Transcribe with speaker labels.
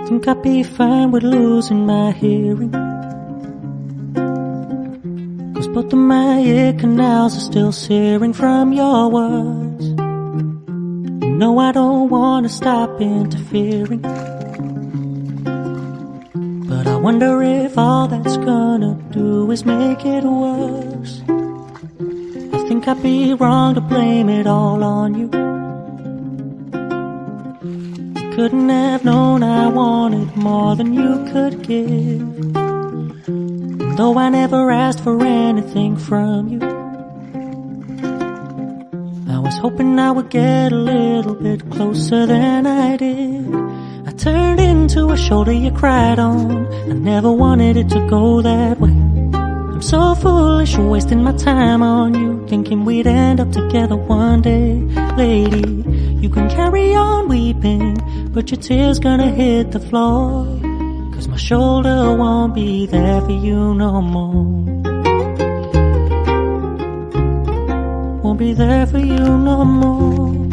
Speaker 1: think I'd be fine with losing my hearing, 'cause both of my ear canals are still searing from your words. You know I don't wanna stop interfering, but I wonder if all that's gonna do is make it worse. I think I'd be wrong to blame it all on you. Couldn't have known I wanted more than you could give, and though I never asked for anything from you, I was hoping I would get a little bit closer than I did. I turned into a shoulder you cried on. I never wanted it to go that way. I'm so foolish for wasting my time on you, thinking we'd end up together one day. Lady, you can carry on weeping, but your tears gonna hit the floor, 'cause my shoulder won't be there for you no more. Won't be there for you no more.